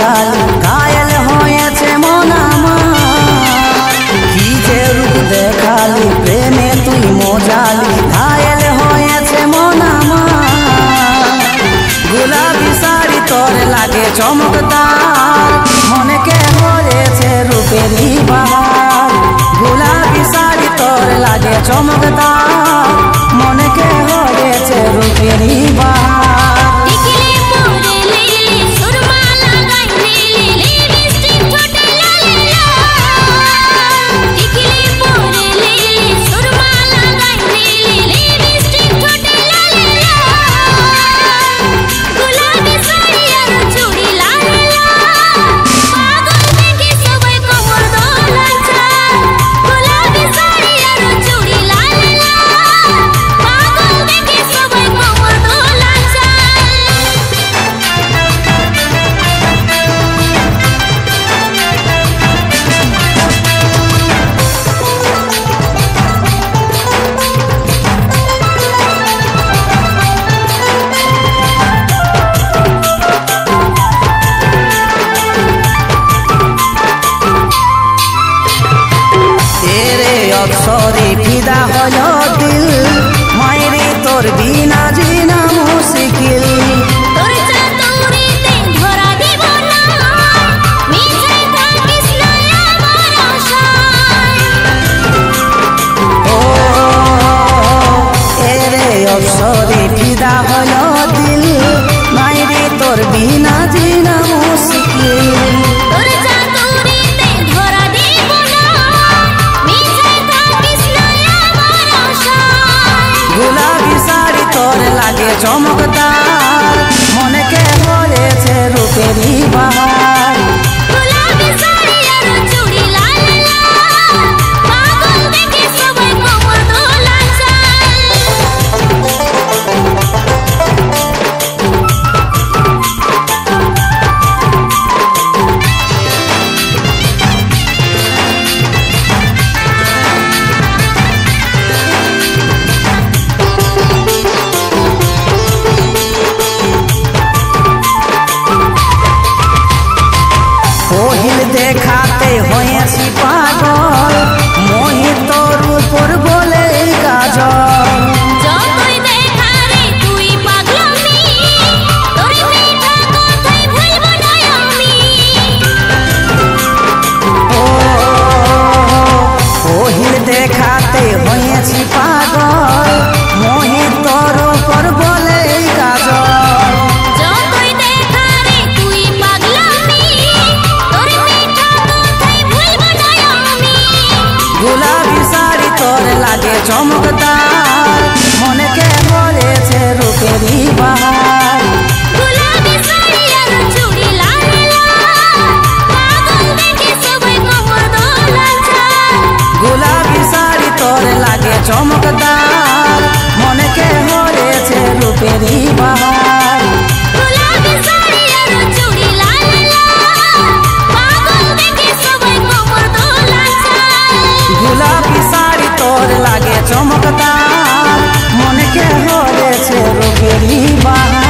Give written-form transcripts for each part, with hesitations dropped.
মজালি ঘায়েল হয়েছে মন আমার। কি যে রূপ দেখালি প্রেমে তুই মজালি ঘায়েল হয়েছে মন আমার। গোলাপি শাড়ি তোর লাগে চমকদার, মনকে হয়েছে রূপেরই বাহার। গোলাপি শাড়ি তোর লাগে চমকদার, মনকে হয়েছে রূপেরই বাহার। অপসরে ফিদা হলো দিল, মায়েরে তোর বিনা জিনা মুশকিল। তোর চাতুরিতে ধরা দিব না, মিছে থাকিস না আমার আশায়। ও এরে অপসরে ফিদা হলো দিল, মায়েরে তোর বিনা জিনা মুশকিল। তোর চাতুরিতে ধরা দিব না, মিছে থাকিস না আমার আশায়। গোলাপি শাড়ি তোর লাগে চমকদার, মনকে হয়েছে রূপেরই বাহার। গোলাপি শাড়ি আর চুড়ি লাল লাল, পাগল দেখে সবাই কোমর দোলায় চাল। পহিল দেখাতে হয়েছি পাগল, মোহে তোর উপর বলে কাজল। যতই দেখা রে তুই পাগলামি, তোর মিঠা কথাই ভুলব না আমি। ও পহিল দেখাতে হয়েছি পাগল, মোহে তোর উপর বলে কাজল। যতই দেখা রে তুই পাগলামি, তোর মিঠা কথাই ভুলব না আমি। গোলাপি শাড়ি তোর লাগে চমকদার, মনকে হয়েছে রূপেরই বাহার। গোলাপি শাড়ি আর চুড়ি লাল লাল, পাগল দেখে সবাই কোমর দোলায় চাল। গোলাপি শাড়ি তোর লাগে চমকদার, মনকে হয়েছে রূপেরই বাহার। গোলাপি শাড়ি আর চুড়ি লাল লাল, পাগল দেখে সবাই কোমর দোলায় চাল। গোলাপি শাড়ি তোর লাগে চমকদার, মনকে হয়েছে রূপেরই বাহার।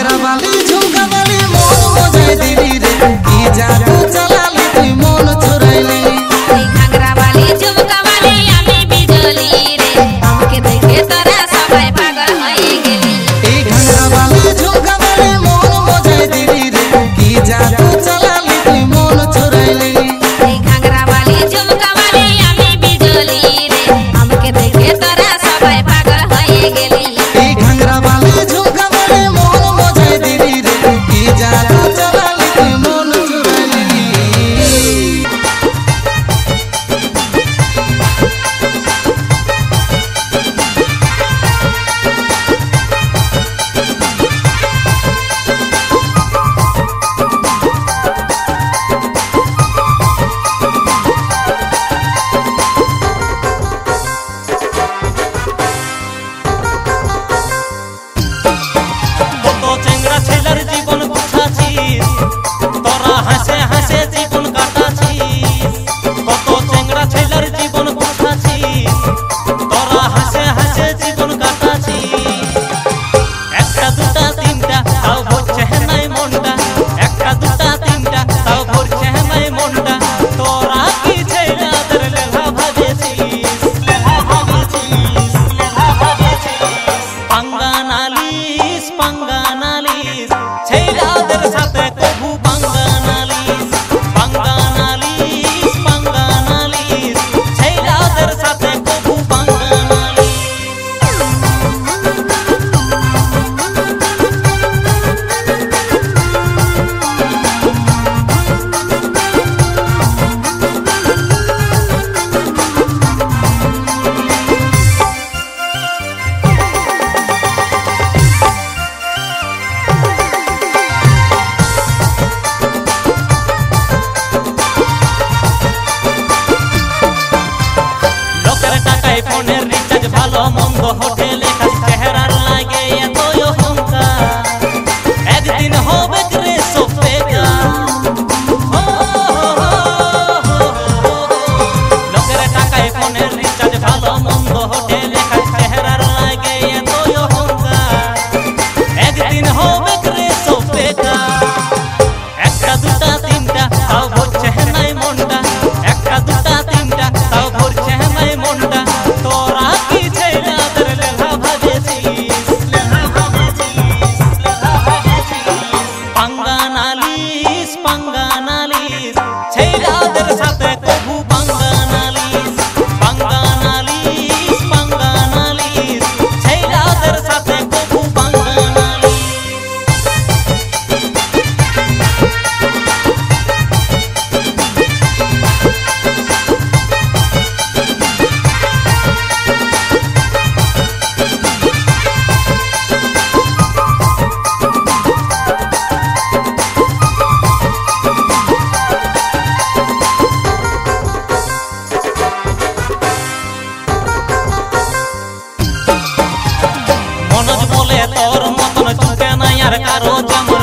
घाघरा वाली झुमका वाली मोर मजाए दिली रे की जादू चलाली तुई मन चुराइली घाघरा वाली झुमका वाली आमी बिजली रे हमके देखे तोरा सबै पागल होई गेली घाघरा वाली झुमका वाली मोर मजाए दिली रे की जादू चलाली तुई मन चुराइली घाघरा वाली झुमका वाली आमी बिजली रे हमके देखे तोरा सबै पागल होई गेली घाघरा वाली झुमका वाली मोर मजाए दिली रे की जादू चलाली तुई मन चुराइली হোটেলে চেহারার লাগে এতই অহংকার একদিন হবে রে সফেকা লোকের টাকায় ফোনের রিচার্জ ভালো মন্দ হোটেলে চেহারার লাগে এতই অহংকার একদিন হবে রে সফেকা একটা দুটা তিনটা তাও ভরছে নাই মনটা একটা দুটা তিনটা তাও ভরছে নাই মনটা তোরা কি ছেড়া পাঙ্গানালিস ছেড়াদের সাথে কবু পাঙ্গানালিস ছেড়াদের সাথে কবু পাঙ্গানালিস মনোজ বলে তোর মতন চুকে নাই আর কারো যেমন